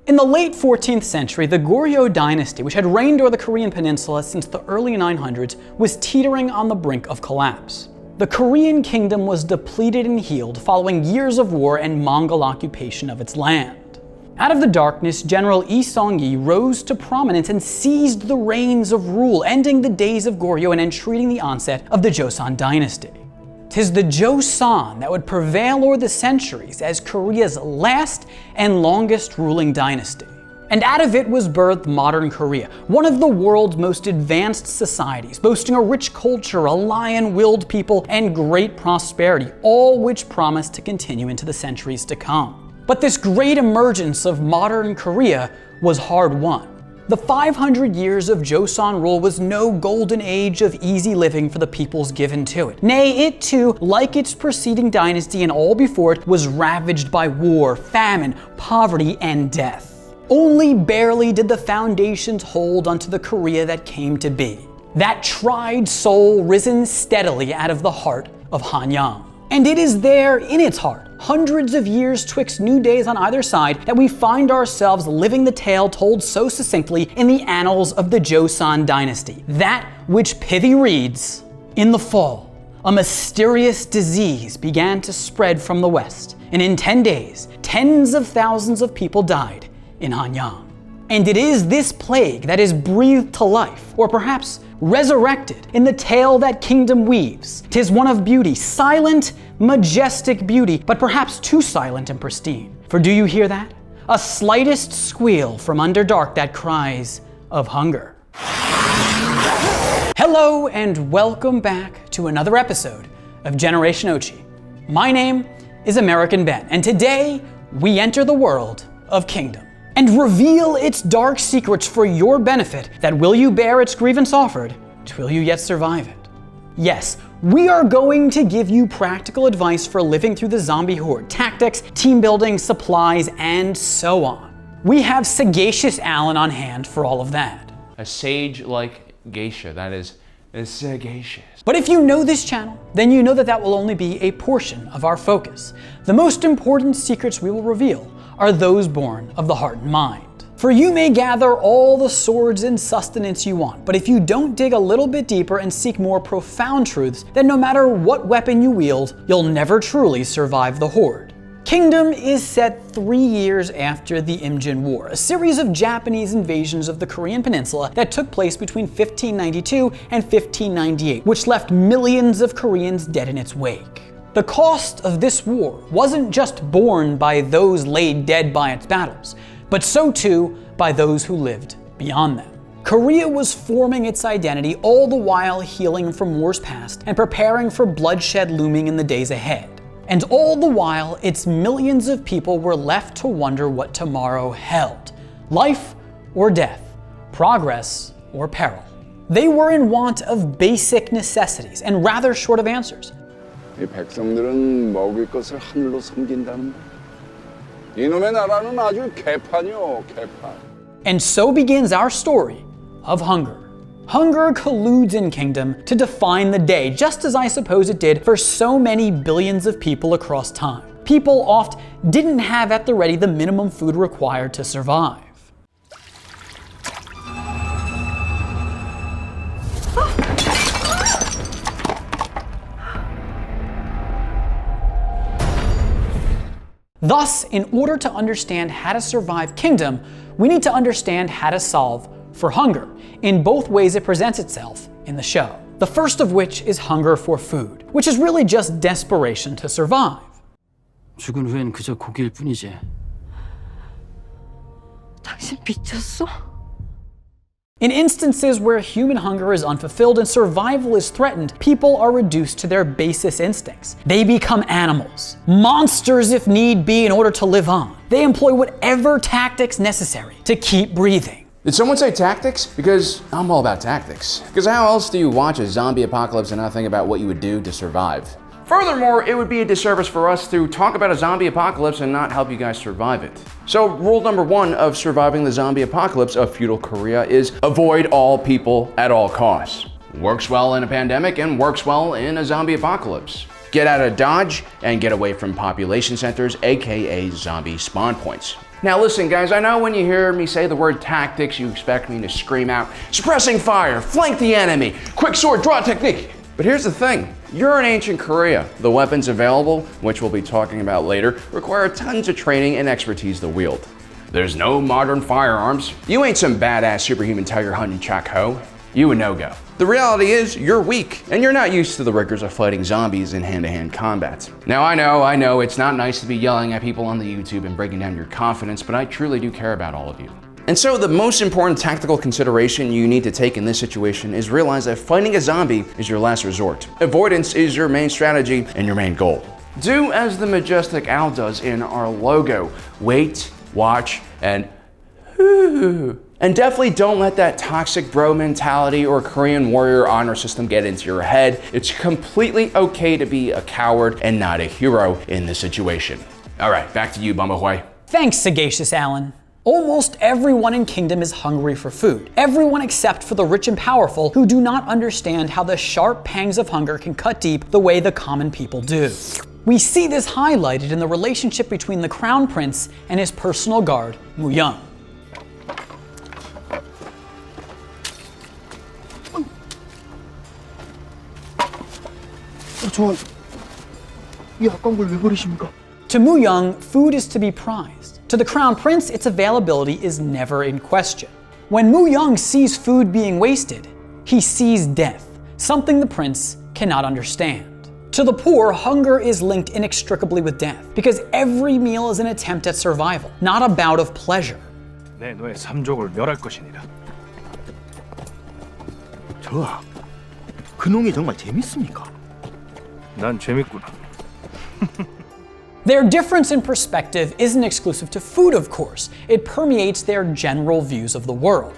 In the late 14th century, the Goryeo dynasty, which had reigned over the Korean peninsula since the early 900s, was teetering on the brink of collapse. The Korean kingdom was depleted and healed following years of war and Mongol occupation of its land. Out of the darkness, General Lee Sung-yi rose to prominence and seized the reins of rule, ending the days of Goryeo and entreating the onset of the Joseon dynasty. 'Tis the Joseon that would prevail o'er the centuries as Korea's last and longest ruling dynasty. And out of it was birthed modern Korea, one of the world's most advanced societies, boasting a rich culture, a lion-willed people, and great prosperity, all which promised to continue into the centuries to come. But this great emergence of modern Korea was hard-won. The 500 years of Joseon rule was no golden age of easy living for the peoples given to it. Nay, it too, like its preceding dynasty and all before it, was ravaged by war, famine, poverty, and death. Only barely did the foundations hold onto the Korea that came to be. That tried soul risen steadily out of the heart of Hanyang. And it is there in its heart, hundreds of years twixt new days on either side, that we find ourselves living the tale told so succinctly in the annals of the Joseon dynasty. That which pithy reads, "In the fall, a mysterious disease began to spread from the west, and in 10 days, tens of thousands of people died in Hanyang." And it is this plague that is breathed to life, or perhaps resurrected, in the tale that kingdom weaves. 'Tis one of beauty, silent, majestic beauty, but perhaps too silent and pristine. For do you hear that? A slightest squeal from under dark that cries of hunger. Hello and welcome back to another episode of Generation Ochi. My name is American Ben, and today we enter the world of Kingdom and reveal its dark secrets for your benefit, that will you bear its grievance offered, twill you yet survive it. Yes, we are going to give you practical advice for living through the zombie horde, tactics, team building, supplies, and so on. We have sagacious Alan on hand for all of that. A sage like geisha, that is sagacious. But if you know this channel, then you know that that will only be a portion of our focus. The most important secrets we will reveal are those born of the heart and mind. For you may gather all the swords and sustenance you want, but if you don't dig a little bit deeper and seek more profound truths, then no matter what weapon you wield, you'll never truly survive the horde. Kingdom is set 3 years after the Imjin War, a series of Japanese invasions of the Korean peninsula that took place between 1592 and 1598, which left millions of Koreans dead in its wake. The cost of this war wasn't just borne by those laid dead by its battles, but so too by those who lived beyond them. Korea was forming its identity, all the while healing from wars past and preparing for bloodshed looming in the days ahead. And all the while, its millions of people were left to wonder what tomorrow held: life or death, progress or peril. They were in want of basic necessities and rather short of answers. 이 백성들은 먹을 것을 하늘로 섬긴다는 말. 이놈의 나라는 아주 개판이요, 개판. And so begins our story of hunger. Hunger colludes in Kingdom to define the day, just as I suppose it did for so many billions of people across time. People oft didn't have at the ready the minimum food required to survive. Thus, in order to understand how to survive Kingdom, we need to understand how to solve for hunger, in both ways it presents itself in the show. The first of which is hunger for food, which is really just desperation to survive. 죽은 후엔 그저 고기일 뿐이지. 당신 미쳤어? In instances where human hunger is unfulfilled and survival is threatened, people are reduced to their basest instincts. They become animals, monsters if need be, in order to live on. They employ whatever tactics necessary to keep breathing. Did someone say tactics? Because I'm all about tactics. Because how else do you watch a zombie apocalypse and not think about what you would do to survive? Furthermore, it would be a disservice for us to talk about a zombie apocalypse and not help you guys survive it. So rule number 1 of surviving the zombie apocalypse of feudal Korea is avoid all people at all costs. Works well in a pandemic and works well in a zombie apocalypse. Get out of Dodge and get away from population centers, aka zombie spawn points. Now listen guys, I know when you hear me say the word tactics, you expect me to scream out, suppressing fire, flank the enemy, quick sword draw technique. But here's the thing, you're in ancient Korea. The weapons available, which we'll be talking about later, require tons of training and expertise to wield. There's no modern firearms. You ain't some badass superhuman tiger hunting Chak Ho. You a no-go. The reality is, you're weak, and you're not used to the rigors of fighting zombies in hand-to-hand combat. Now I know, it's not nice to be yelling at people on the YouTube and breaking down your confidence, but I truly do care about all of you. And so the most important tactical consideration you need to take in this situation is realize that fighting a zombie is your last resort. Avoidance is your main strategy and your main goal. Do as the majestic owl does in our logo. Wait, watch, and and definitely don't let that toxic bro mentality or Korean warrior honor system get into your head. It's completely okay to be a coward and not a hero in this situation. All right, back to you, Bumbahui. Thanks, Sagacious Alan. Almost everyone in Kingdom is hungry for food. Everyone except for the rich and powerful who do not understand how the sharp pangs of hunger can cut deep the way the common people do. We see this highlighted in the relationship between the Crown Prince and his personal guard, Mu Young. To Mu Young, food is to be prized. To the Crown Prince, its availability is never in question. When Mu Young sees food being wasted, he sees death, something the prince cannot understand. To the poor, hunger is linked inextricably with death, because every meal is an attempt at survival, not a bout of pleasure. 내 너의 삼족을 멸할 것이니라. 저하, 그 농이 정말 재밌습니까? 난 재밌구나. Their difference in perspective isn't exclusive to food, of course. It permeates their general views of the world.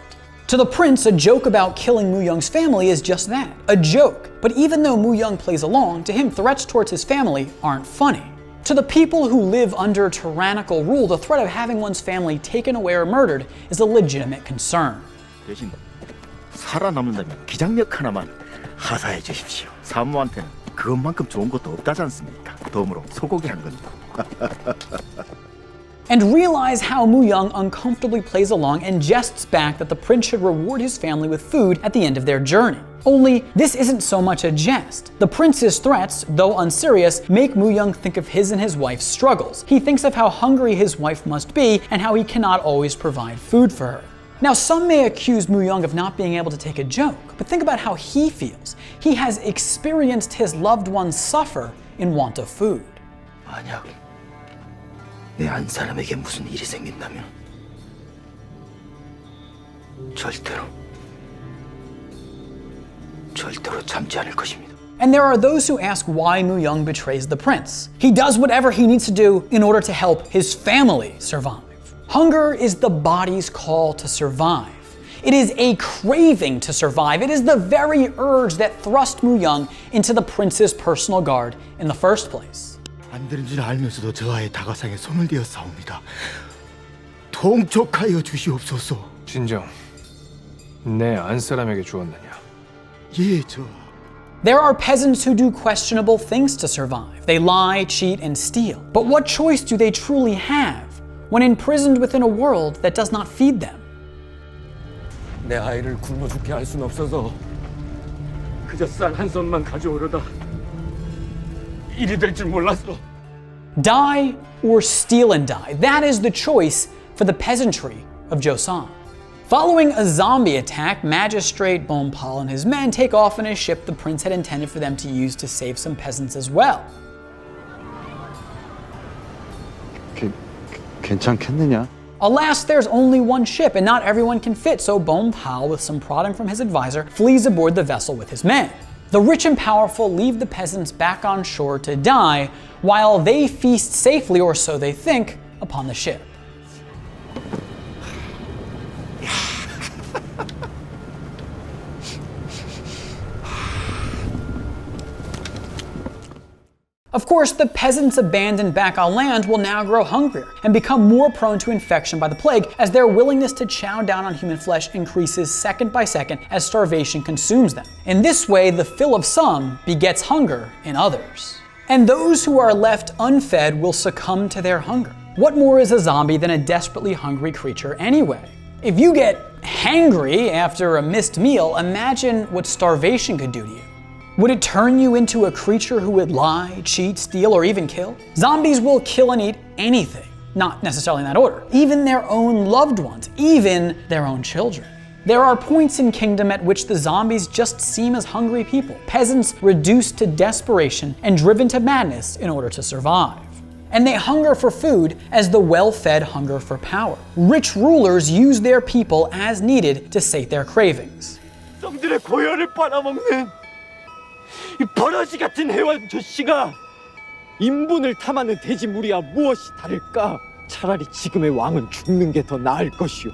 To the prince, a joke about killing Mu Young's family is just that, a joke. But even though Mu Young plays along, to him threats towards his family aren't funny. To the people who live under tyrannical rule, the threat of having one's family taken away or murdered is a legitimate concern. 대신 살아남는다면 기장력 하나만 하사해 주십시오. 사무한테는 그것만큼 좋은 것도 없다지 않습니까? 덤으로 소고기 한 건. And realize how Mu Young uncomfortably plays along and jests back that the prince should reward his family with food at the end of their journey. Only, this isn't so much a jest. The prince's threats, though unserious, make Mu Young think of his and his wife's struggles. He thinks of how hungry his wife must be and how he cannot always provide food for her. Now, some may accuse Mu Young of not being able to take a joke, but think about how he feels. He has experienced his loved ones suffer in want of food. 만약 내 안 사람에게 무슨 일이 생긴다면 절대로 참지 않을 것입니다. And there are those who ask why Mu Young betrays the prince. He does whatever he needs to do in order to help his family survive. Hunger is the body's call to survive. It is a craving to survive. It is the very urge that thrust Mu Young into the prince's personal guard in the first place. 안 되는 줄 알면서도 저와의 다가상에 손을 대어 싸웁니다. 통촉하여 주시옵소서. 진정, 내 안사람에게 주었느냐? 예, 저. There are peasants who do questionable things to survive. They lie, cheat, and steal. But what choice do they truly have when imprisoned within a world that does not feed them? 내 아이를 굶어 죽게 할 순 없어서 그저 쌀 한 손만 가져오려다 일이 될 줄 몰랐어. Die or steal and die. That is the choice for the peasantry of Joseon. Following a zombie attack, Magistrate Bonpal and his men take off in a ship the prince had intended for them to use to save some peasants as well. 괜찮겠느냐? Alas, there's only one ship and not everyone can fit, so Bonpal, with some prodding from his advisor, flees aboard the vessel with his men. The rich and powerful leave the peasants back on shore to die, while they feast safely, or so they think, upon the ship. Of course, the peasants abandoned back on land will now grow hungrier and become more prone to infection by the plague as their willingness to chow down on human flesh increases second by second as starvation consumes them. In this way, the fill of some begets hunger in others. And those who are left unfed will succumb to their hunger. What more is a zombie than a desperately hungry creature anyway? If you get hangry after a missed meal, imagine what starvation could do to you. Would it turn you into a creature who would lie, cheat, steal, or even kill? Zombies will kill and eat anything, not necessarily in that order. Even their own loved ones, even their own children. There are points in Kingdom at which the zombies just seem as hungry people, peasants reduced to desperation and driven to madness in order to survive. And they hunger for food as the well-fed hunger for power. Rich rulers use their people as needed to sate their cravings. 놈들의 고열을 빨아먹는 이 버러지 같은 해원 조씨가 인분을 탐하는 돼지 무리와 무엇이 다를까? 차라리 지금의 왕은 죽는 게 더 나을 것이오.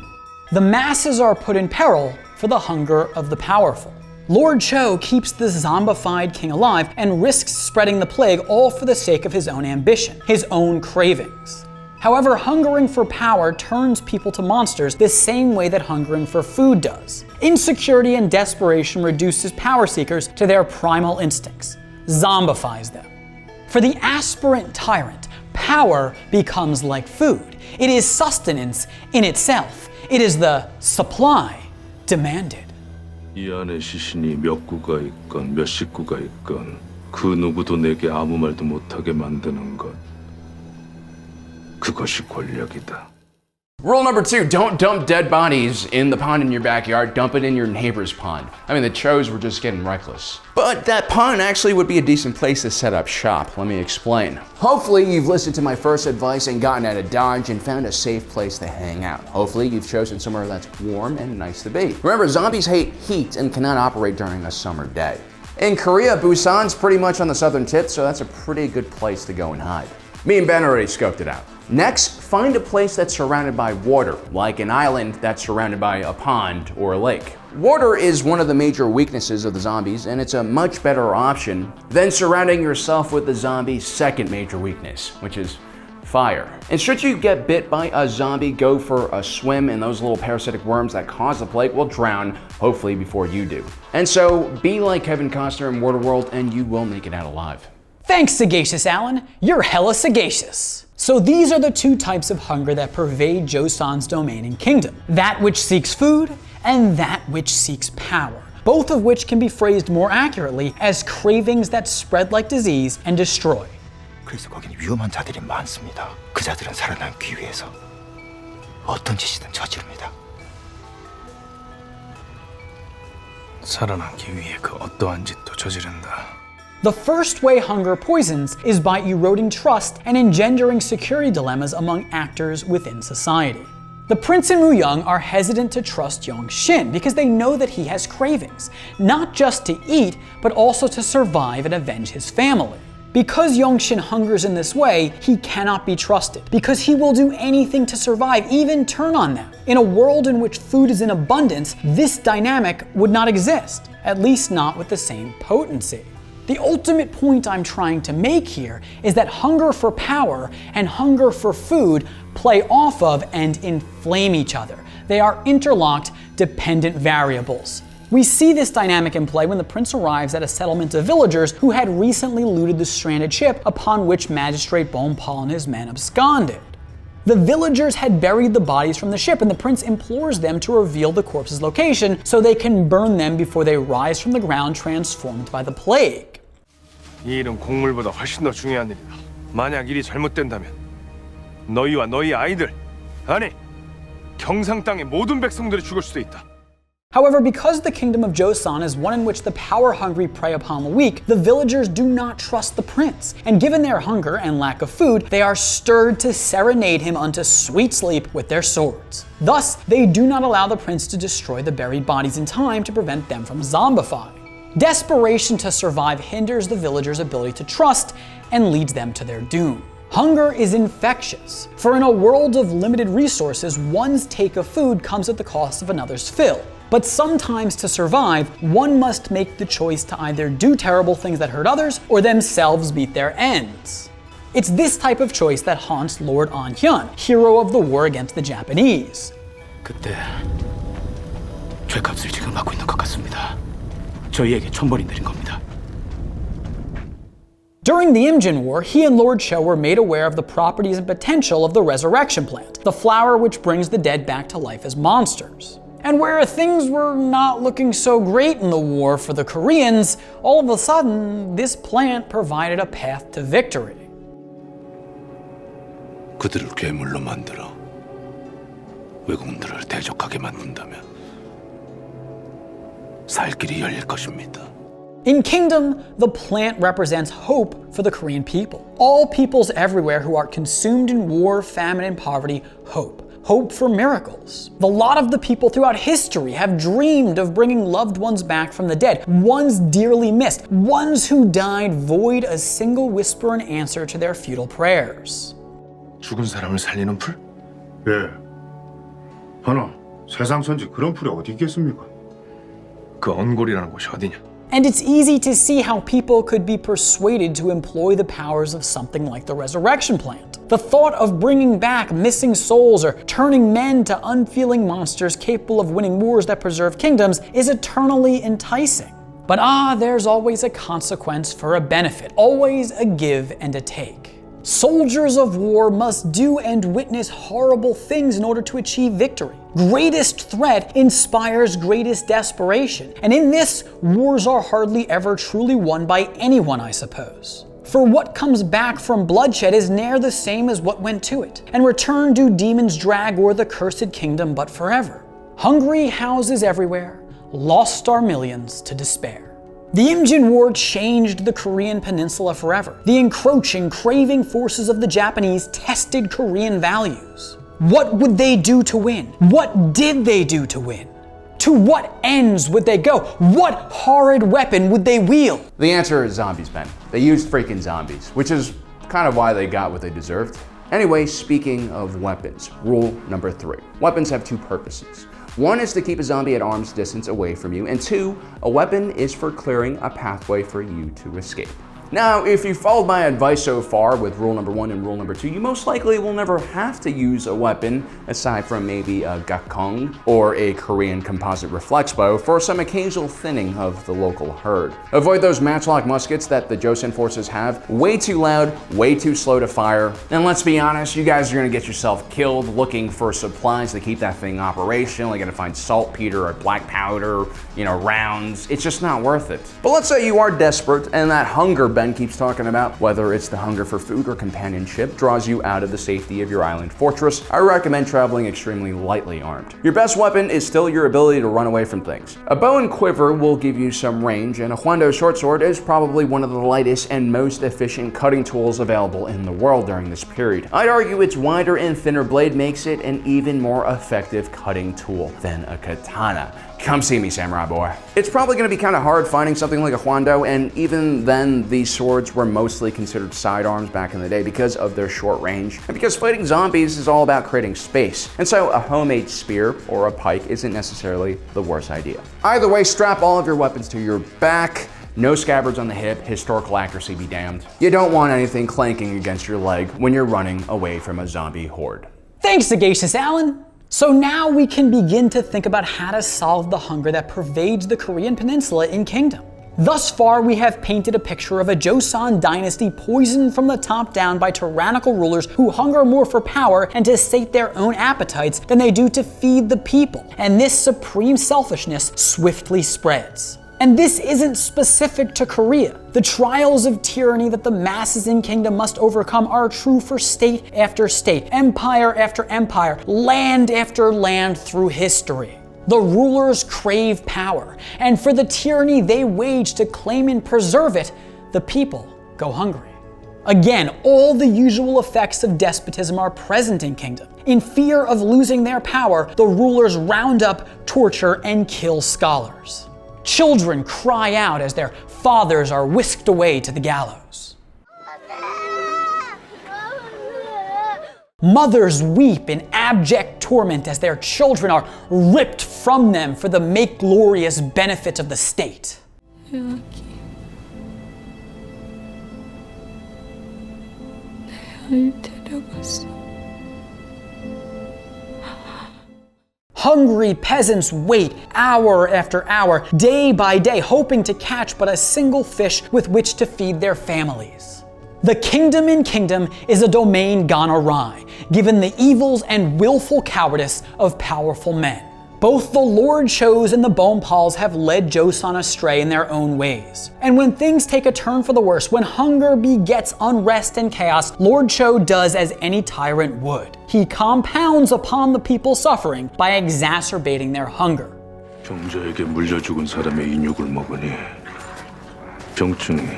The masses are put in peril for the hunger of the powerful. Lord Cho keeps the zombified king alive and risks spreading the plague all for the sake of his own ambition, his own cravings. However, hungering for power turns people to monsters the same way that hungering for food does. Insecurity and desperation reduces power seekers to their primal instincts, zombifies them. For the aspirant tyrant, power becomes like food. It is sustenance in itself. It is the supply demanded. 이 안에 시신이 몇 구가 있건 몇 식구가 있건 그 누구도 내게 아무 말도 못하게 만드는 것. 그것이 권력이다. Rule number 2, don't dump dead bodies in the pond in your backyard, dump it in your neighbor's pond. I mean, the Chos were just getting reckless. But that pond actually would be a decent place to set up shop. Let me explain. Hopefully you've listened to my first advice and gotten out of Dodge and found a safe place to hang out. Hopefully you've chosen somewhere that's warm and nice to be. Remember, zombies hate heat and cannot operate during a summer day. In Korea, Busan's pretty much on the southern tip, so that's a pretty good place to go and hide. Me and Ben already scoped it out. Next, find a place that's surrounded by water, like an island that's surrounded by a pond or a lake. Water is one of the major weaknesses of the zombies, and it's a much better option than surrounding yourself with the zombie's second major weakness, which is fire. And should you get bit by a zombie, go for a swim, and those little parasitic worms that cause the plague will drown, hopefully before you do. And so, be like Kevin Costner in Waterworld, and you will make it out alive. Thanks, Sagacious Alan. You're hella sagacious. So these are the two types of hunger that pervade Joseon's domain and kingdom. That which seeks food, and that which seeks power. Both of which can be phrased more accurately as cravings that spread like disease and destroy. 그래서 거긴 위험한 자들이 많습니다. 그 자들은 살아남기 위해서 어떤 짓이든 저지릅니다. 살아남기 위해 그 어떠한 짓도 저지른다. The first way hunger poisons is by eroding trust and engendering security dilemmas among actors within society. The prince and Woo-young are hesitant to trust Yong-shin because they know that he has cravings, not just to eat, but also to survive and avenge his family. Because Yong-shin hungers in this way, he cannot be trusted, because he will do anything to survive, even turn on them. In a world in which food is in abundance, this dynamic would not exist, at least not with the same potency. The ultimate point I'm trying to make here is that hunger for power and hunger for food play off of and inflame each other. They are interlocked, dependent variables. We see this dynamic in play when the prince arrives at a settlement of villagers who had recently looted the stranded ship upon which Magistrate Bonpal and his men absconded. The villagers had buried the bodies from the ship, and the prince implores them to reveal the corpse's location so they can burn them before they rise from the ground transformed by the plague. 이 일은 곡물보다 훨씬 더 중요한 일이다. 만약 일이 잘못된다면 너희와 너희 아이들, 아니 경상 땅의 모든 백성들이 죽을 수도 있다. However, because the kingdom of Joseon is one in which the power-hungry prey upon the weak, the villagers do not trust the prince. And given their hunger and lack of food, they are stirred to serenade him unto sweet sleep with their swords. Thus, they do not allow the prince to destroy the buried bodies in time to prevent them from zombifying. Desperation to survive hinders the villagers' ability to trust and leads them to their doom. Hunger is infectious, for in a world of limited resources, one's take of food comes at the cost of another's fill. But sometimes to survive, one must make the choice to either do terrible things that hurt others or themselves meet their ends. It's this type of choice that haunts Lord An-hyun, hero of the war against the Japanese. 그때 죄값을 지금 받고 있는 것 같습니다. 저희에게 천벌이 내린 겁니다. During the Imjin War, he and Lord Cho were made aware of the properties and potential of the resurrection plant, the flower which brings the dead back to life as monsters. And where things were not looking so great in the war for the Koreans, all of a sudden, this plant provided a path to victory. 그들을 괴물로 만들어 외국인들을 대적하게 만든다면 살 길이 열릴 것입니다. In Kingdom, the plant represents hope for the Korean people. All peoples everywhere who are consumed in war, famine, and poverty, hope. Hope for miracles. A lot of the people throughout history have dreamed of bringing loved ones back from the dead, ones dearly missed, ones who died void a single whisper in answer to their futile prayers. 죽은 사람을 살리는 풀? 예. 하나, 세상 천지 그런 풀이 어디 있겠습니까? 그 언골이라는 곳이 어디냐? And it's easy to see how people could be persuaded to employ the powers of something like the resurrection plant. The thought of bringing back missing souls or turning men to unfeeling monsters capable of winning wars that preserve kingdoms is eternally enticing. But there's always a consequence for a benefit, always a give and a take. Soldiers of war must do and witness horrible things in order to achieve victory. Greatest threat inspires greatest desperation. And in this, wars are hardly ever truly won by anyone, I suppose. For what comes back from bloodshed is ne'er the same as what went to it. And return do demons drag o'er the cursed kingdom but forever. Hungry houses everywhere, lost are millions to despair. The Imjin War changed the Korean peninsula forever. The encroaching, craving forces of the Japanese tested Korean values. What would they do to win? What did they do to win? To what ends would they go? What horrid weapon would they wield? The answer is zombies, Ben. They used freaking zombies, which is kind of why they got what they deserved. Anyway, speaking of weapons, rule number 3. Weapons have 2 purposes. 1 is to keep a zombie at arm's distance away from you, and 2, a weapon is for clearing a pathway for you to escape. Now, if you followed my advice so far with rule number 1 and rule number 2, you most likely will never have to use a weapon aside from maybe a gakong or a Korean composite reflex bow for some occasional thinning of the local herd. Avoid those matchlock muskets that the Joseon forces have. Way too loud, way too slow to fire. And let's be honest, you guys are gonna get yourself killed looking for supplies to keep that thing operational. You're gonna find saltpeter or black powder, rounds. It's just not worth it. But let's say you are desperate and that hunger Ben keeps talking about, whether it's the hunger for food or companionship, draws you out of the safety of your island fortress. I recommend traveling extremely lightly armed. Your best weapon is still your ability to run away from things. A bow and quiver will give you some range, and a Hwando short sword is probably one of the lightest and most efficient cutting tools available in the world during this period. I'd argue its wider and thinner blade makes it an even more effective cutting tool than a katana. Come see me, samurai boy. It's probably gonna be kind of hard finding something like a Hwando, and even then, these swords were mostly considered sidearms back in the day because of their short range, and because fighting zombies is all about creating space. And so a homemade spear or a pike isn't necessarily the worst idea. Either way, strap all of your weapons to your back. No scabbards on the hip, historical accuracy be damned. You don't want anything clanking against your leg when you're running away from a zombie horde. Thanks, Sagacious Alan. So now we can begin to think about how to solve the hunger that pervades the Korean peninsula in Kingdom. Thus far, we have painted a picture of a Joseon dynasty poisoned from the top down by tyrannical rulers who hunger more for power and to sate their own appetites than they do to feed the people. And this supreme selfishness swiftly spreads. And this isn't specific to Korea. The trials of tyranny that the masses in Kingdom must overcome are true for state after state, empire after empire, land after land through history. The rulers crave power, and for the tyranny they wage to claim and preserve it, the people go hungry. Again, all the usual effects of despotism are present in Kingdom. In fear of losing their power, the rulers round up, torture, and kill scholars. Children cry out as their fathers are whisked away to the gallows. Mothers weep in abject torment as their children are ripped from them for the make-glorious benefit of the state. Hungry peasants wait hour after hour, day by day, hoping to catch but a single fish with which to feed their families. The kingdom in kingdom is a domain gone awry, given the evils and willful cowardice of powerful men. Both the Lord Chos and the Bonepals have led Joseon astray in their own ways. And when things take a turn for the worse, when hunger begets unrest and chaos, Lord Cho does as any tyrant would. He compounds upon the people's suffering by exacerbating their hunger. 병자에게 물려 죽은 사람의 인육을 먹으니 병증이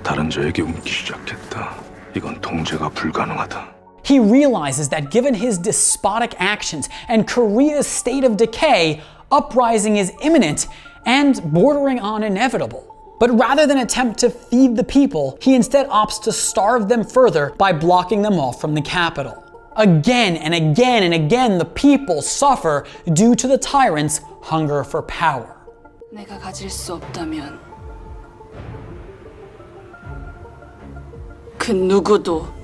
다른 자에게 옮기 시작했다. 이건 통제가 불가능하다. He realizes that given his despotic actions and Korea's state of decay, uprising is imminent and bordering on inevitable. But rather than attempt to feed the people, he instead opts to starve them further by blocking them off from the capital. Again and again and again, the people suffer due to the tyrant's hunger for power. 내가 가질 수 없다면 그 누구도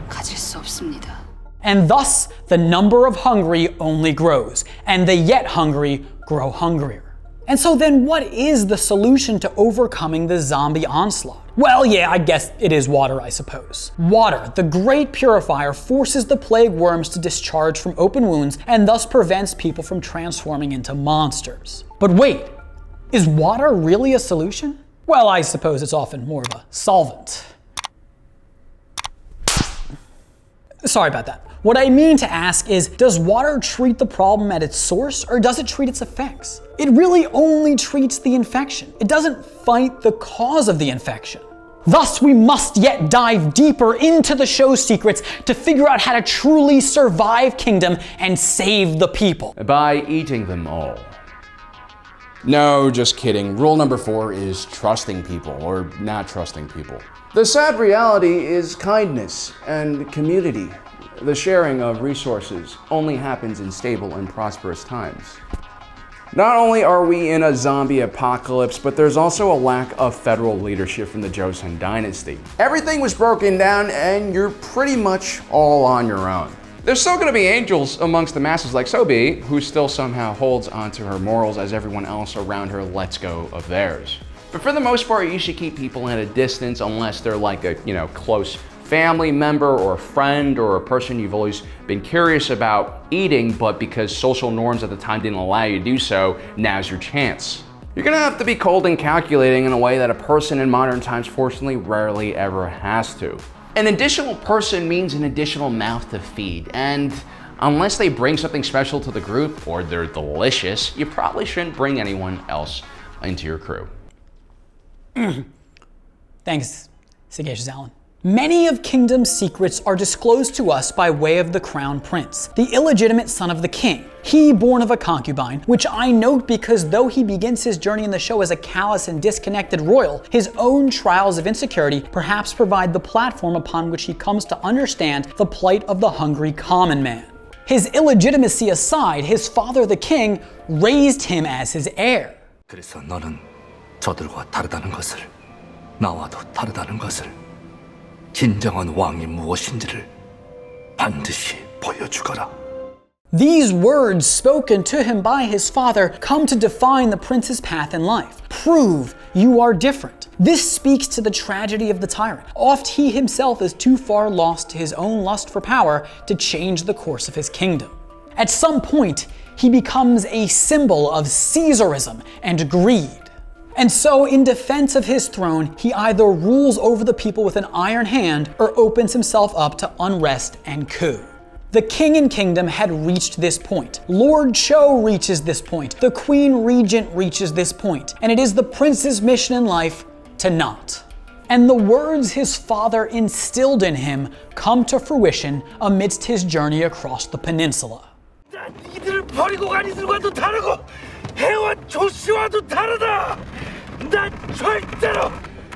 가질 수 없습니다. And thus, the number of hungry only grows, and the yet hungry grow hungrier. And so then what is the solution to overcoming the zombie onslaught? Well, yeah, I guess it is water, I suppose. Water, the great purifier, forces the plague worms to discharge from open wounds and thus prevents people from transforming into monsters. But wait, is water really a solution? Well, I suppose it's often more of a solvent. Sorry about that. What I mean to ask is, does water treat the problem at its source, or does it treat its effects? It really only treats the infection. It doesn't fight the cause of the infection. Thus, we must yet dive deeper into the show's secrets to figure out how to truly survive Kingdom and save the people. By eating them all. No, just kidding. Rule number 4 is trusting people, or not trusting people. The sad reality is kindness and community. The sharing of resources only happens in stable and prosperous times. Not only are we in a zombie apocalypse, but there's also a lack of federal leadership from the Joseon dynasty. Everything was broken down and you're pretty much all on your own. There's still gonna be angels amongst the masses like Sobi, who still somehow holds onto her morals as everyone else around her lets go of theirs. But for the most part, you should keep people at a distance unless they're like a, close family member or friend or a person you've always been curious about eating, but because social norms at the time didn't allow you to do so, now's your chance. You're gonna have to be cold and calculating in a way that a person in modern times fortunately rarely ever has to. An additional person means an additional mouth to feed, and unless they bring something special to the group or they're delicious, you probably shouldn't bring anyone else into your crew. Thanks, Sagacious Alan. Many of Kingdom's secrets are disclosed to us by way of the Crown Prince, the illegitimate son of the king. He born of a concubine, which I note because though he begins his journey in the show as a callous and disconnected royal, his own trials of insecurity perhaps provide the platform upon which he comes to understand the plight of the hungry common man. His illegitimacy aside, his father the king raised him as his heir. 그래서 너는 저들과 다르다는 것을, 나와도 다르다는 것을, 진정한 왕이 무엇인지를 반드시 보여주거라. These words spoken to him by his father come to define the prince's path in life. Prove you are different. This speaks to the tragedy of the tyrant. Oft he himself is too far lost to his own lust for power to change the course of his kingdom. At some point, he becomes a symbol of Caesarism and greed. And so, in defense of his throne, he either rules over the people with an iron hand or opens himself up to unrest and coup. The king in Kingdom had reached this point. Lord Cho reaches this point. The Queen Regent reaches this point. And it is the prince's mission in life to not. And the words his father instilled in him come to fruition amidst his journey across the peninsula. 이들을 버리고 간 이들과도 다르고 해와 조씨와도 다르다. 난 절대로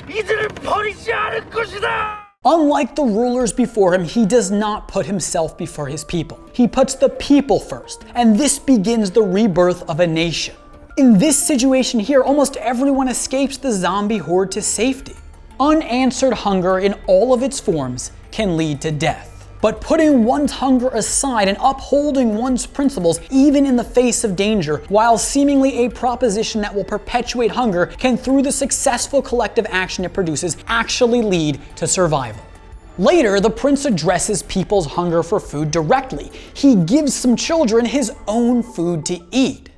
이들을 버리지 않을 것이다. Unlike the rulers before him, he does not put himself before his people. He puts the people first, and this begins the rebirth of a nation. In this situation here, almost everyone escapes the zombie horde to safety. Unanswered hunger in all of its forms can lead to death. But putting one's hunger aside and upholding one's principles even in the face of danger, while seemingly a proposition that will perpetuate hunger, can through the successful collective action it produces actually lead to survival. Later, the prince addresses people's hunger for food directly. He gives some children his own food to eat.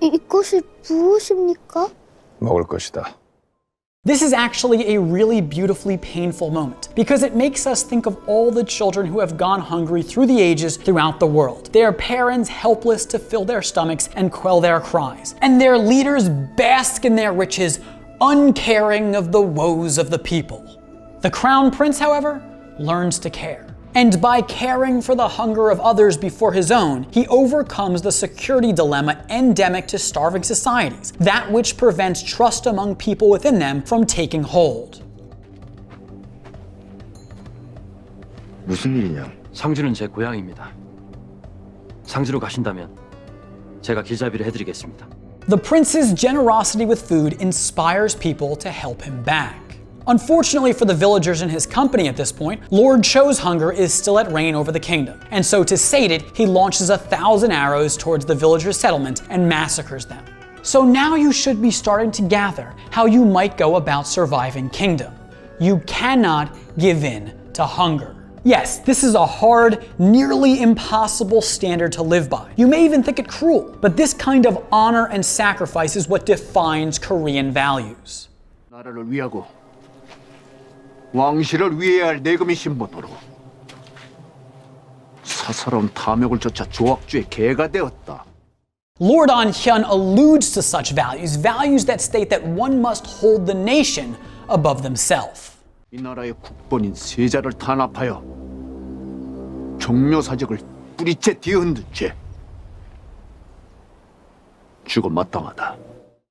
이것이 무엇입니까? 먹을 것이다. This is actually a really beautifully painful moment because it makes us think of all the children who have gone hungry through the ages throughout the world. Their parents helpless to fill their stomachs and quell their cries, and their leaders bask in their riches, uncaring of the woes of the people. The crown prince, however, learns to care. And by caring for the hunger of others before his own, he overcomes the security dilemma endemic to starving societies, that which prevents trust among people within them from taking hold. 무슨 일이냐? 상주는 제 고향입니다. 상주로 가신다면 제가 길잡이를 해드리겠습니다. The prince's generosity with food inspires people to help him back. Unfortunately for the villagers in his company at this point, Lord Cho's hunger is still at reign over the kingdom, and so to sate it, he launches 1,000 arrows towards the villagers' settlement and massacres them. So now you should be starting to gather how you might go about surviving kingdom. You cannot give in to hunger. Yes, this is a hard, nearly impossible standard to live by. You may even think it cruel, but this kind of honor and sacrifice is what defines Korean values. 나라를 위하고 왕실을 위해야 할 내금이 신분으로 사사로운 탐욕을 쫓아 조악주의 개가 되었다. Lord An-hyun alludes to such values, values that state that one must hold the nation above themselves. 이 나라의 국본인 세자를 탄압하여 종묘사직을 뿌리째 뒤흔든 죄 죽어 마땅하다.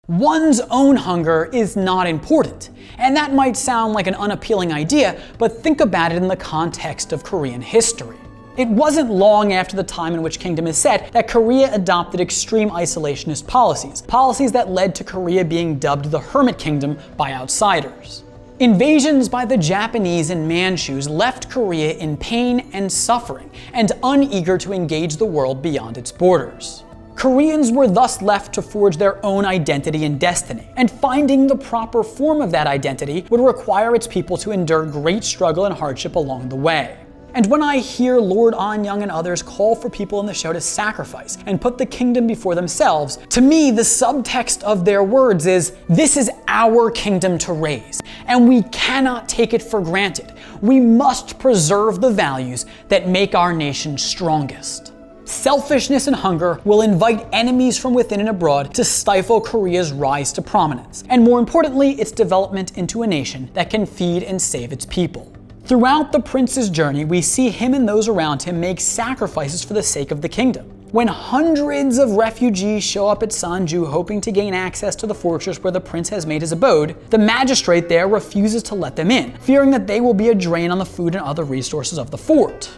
One's own hunger is not important, and that might sound like an unappealing idea, but think about it in the context of Korean history. It wasn't long after the time in which kingdom is set that Korea adopted extreme isolationist policies, policies that led to Korea being dubbed the Hermit Kingdom by outsiders. Invasions by the Japanese and Manchus left Korea in pain and suffering, and uneager to engage the world beyond its borders. Koreans were thus left to forge their own identity and destiny, and finding the proper form of that identity would require its people to endure great struggle and hardship along the way. And when I hear Lord An-young and others call for people in the show to sacrifice and put the kingdom before themselves, to me the subtext of their words is, this is our kingdom to raise, and we cannot take it for granted. We must preserve the values that make our nation strongest. Selfishness and hunger will invite enemies from within and abroad to stifle Korea's rise to prominence, and more importantly, its development into a nation that can feed and save its people. Throughout the prince's journey, we see him and those around him make sacrifices for the sake of the kingdom. When hundreds of refugees show up at Sanju hoping to gain access to the fortress where the prince has made his abode, the magistrate there refuses to let them in, fearing that they will be a drain on the food and other resources of the fort.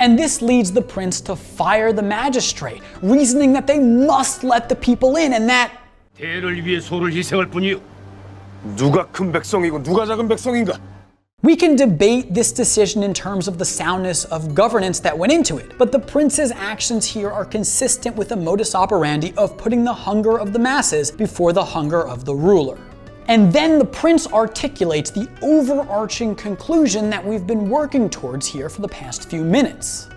And this leads the prince to fire the magistrate, reasoning that they must let the people in and that 대를 위해 소를 희생할 뿐이요. 누가 큰 백성이고 누가 작은 백성인가? we can debate this decision in terms of the soundness of governance that went into it, but the prince's actions here are consistent with the modus operandi of putting the hunger of the masses before the hunger of the ruler. And then the prince articulates the overarching conclusion that we've been working towards here for the past few minutes.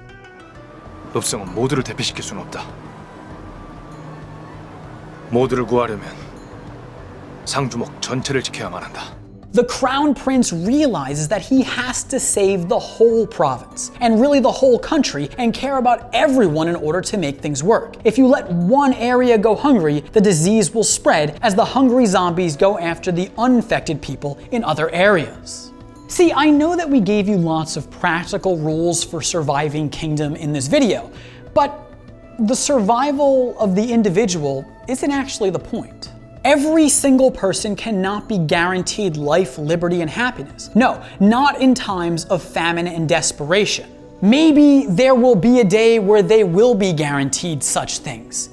롭성은 모두를 대피시킬 수는 없다. 모두를 구하려면 상주목 전체를 지켜야만 한다. The crown prince realizes that he has to save the whole province, and really the whole country, and care about everyone in order to make things work. If you let one area go hungry, the disease will spread as the hungry zombies go after the uninfected people in other areas. See, I know that we gave you lots of practical rules for surviving kingdom in this video, but the survival of the individual isn't actually the point. Every single person cannot be guaranteed life, liberty, and happiness. No, not in times of famine and desperation. Maybe there will be a day where they will be guaranteed such things.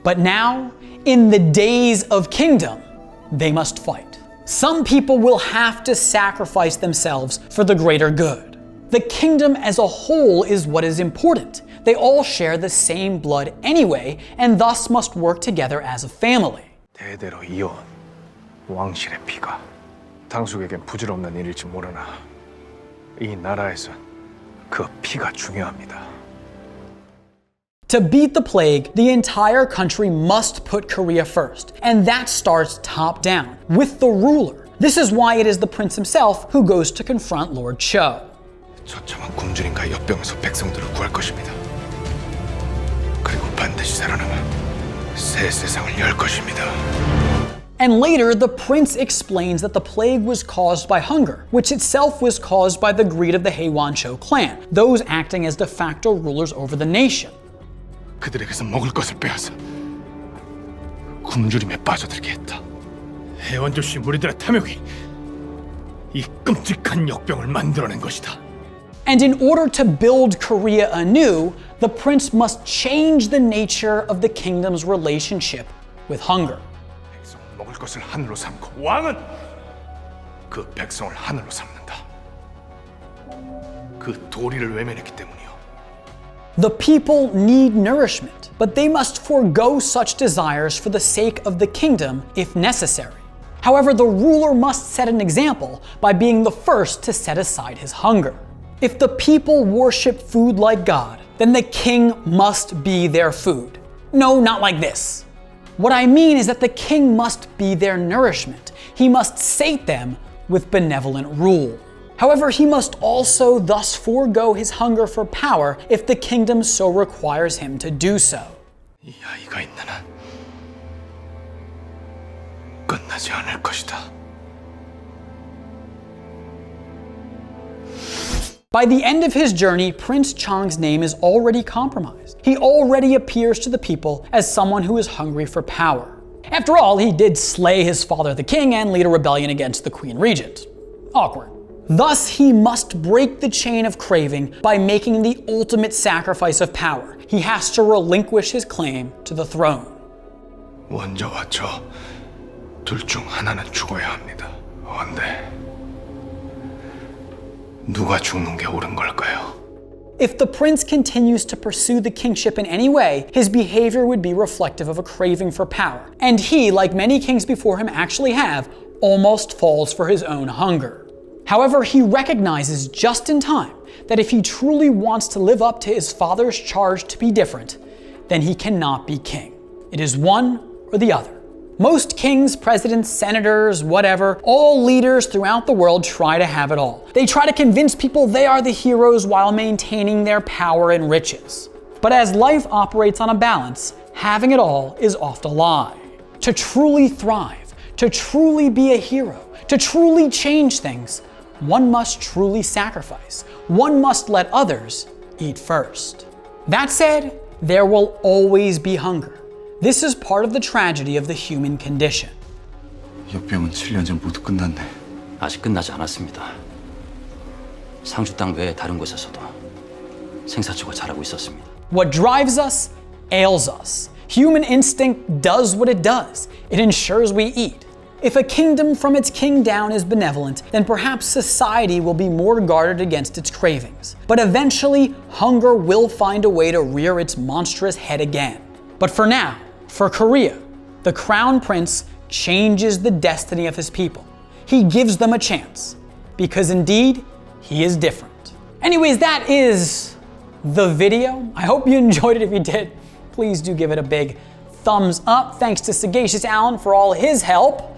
But now, in the days of kingdom, they must fight. Some people will have to sacrifice themselves for the greater good. The kingdom as a whole is what is important. They all share the same blood anyway, and thus must work together as a family. 대대로 이어온 왕실의 피가 당숙에겐 부질없는 일일지 모르나 이 나라에선 그 피가 중요합니다. To beat the plague, the entire country must put Korea first, and that starts top down, with the ruler. This is why it is the prince himself who goes to confront Lord Cho. 처참한 굶주림과 역병에서 백성들을 구할 것입니다. 그리고 반드시 살아남아 새 세상을 열 것입니다. And later, the prince explains that the plague was caused by hunger, which itself was caused by the greed of the Haewon-cho clan, those acting as de facto rulers over the nation. 그들에게서 먹을 것을 빼앗아 굶주림에 빠져들게 했다. 해원조씨 무리들의 탐욕이 이 끔찍한 역병을 만들어낸 것이다. And in order to build Korea anew, the prince must change the nature of the kingdom's relationship with hunger. 백성은 먹을 것을 하늘로 삼고 왕은 그 백성을 하늘로 삼는다. 그 도리를 외면했기 때문이요. The people need nourishment, but they must forego such desires for the sake of the kingdom if necessary. However, the ruler must set an example by being the first to set aside his hunger. If the people worship food like God, then the king must be their food. No, not like this. What I mean is that the king must be their nourishment. He must sate them with benevolent rule. However, he must also thus forego his hunger for power if the kingdom so requires him to do so. 이 아이가 있는 한 끝나지 않을 것이다. By the end of his journey, Prince Chang's name is already compromised. He already appears to the people as someone who is hungry for power. After all, he did slay his father the king and lead a rebellion against the Queen Regent. Awkward. Thus, he must break the chain of craving by making the ultimate sacrifice of power. He has to relinquish his claim to the throne. 원저와 저 둘 중 하나는 죽어야 합니다. 언제 누가 죽는 게 옳은 걸까요? If the prince continues to pursue the kingship in any way, his behavior would be reflective of a craving for power. And he, like many kings before him actually have, almost falls for his own hunger. However, he recognizes just in time that if he truly wants to live up to his father's charge to be different, then he cannot be king. It is one or the other. Most kings, presidents, senators, whatever, all leaders throughout the world try to have it all. They try to convince people they are the heroes while maintaining their power and riches. But as life operates on a balance, having it all is oft a lie. To truly thrive, to truly be a hero, to truly change things, one must truly sacrifice. One must let others eat first. That said, there will always be hunger. This is part of the tragedy of the human condition. 역병은 7년 전 모두 끝났네. 아직 끝나지 않았습니다. 상주 땅 외에 다른 곳에서도 생사초가 자라고 있었습니다. What drives us ails us. Human instinct does what it does. It ensures we eat. If a kingdom from its king down is benevolent, then perhaps society will be more guarded against its cravings. But eventually, hunger will find a way to rear its monstrous head again. But for now, for Korea, the crown prince changes the destiny of his people. He gives them a chance, because indeed, he is different. Anyways, that is the video. I hope you enjoyed it. If you did, please do give it a big thumbs up. Thanks to Sagacious Alan for all his help.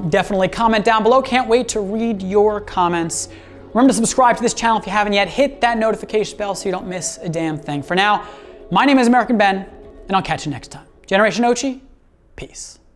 Definitely comment down below. Can't wait to read your comments. Remember to subscribe to this channel if you haven't yet. Hit that notification bell so you don't miss a damn thing. For now, my name is American Ben, and I'll catch you next time. Generation Ochi, peace.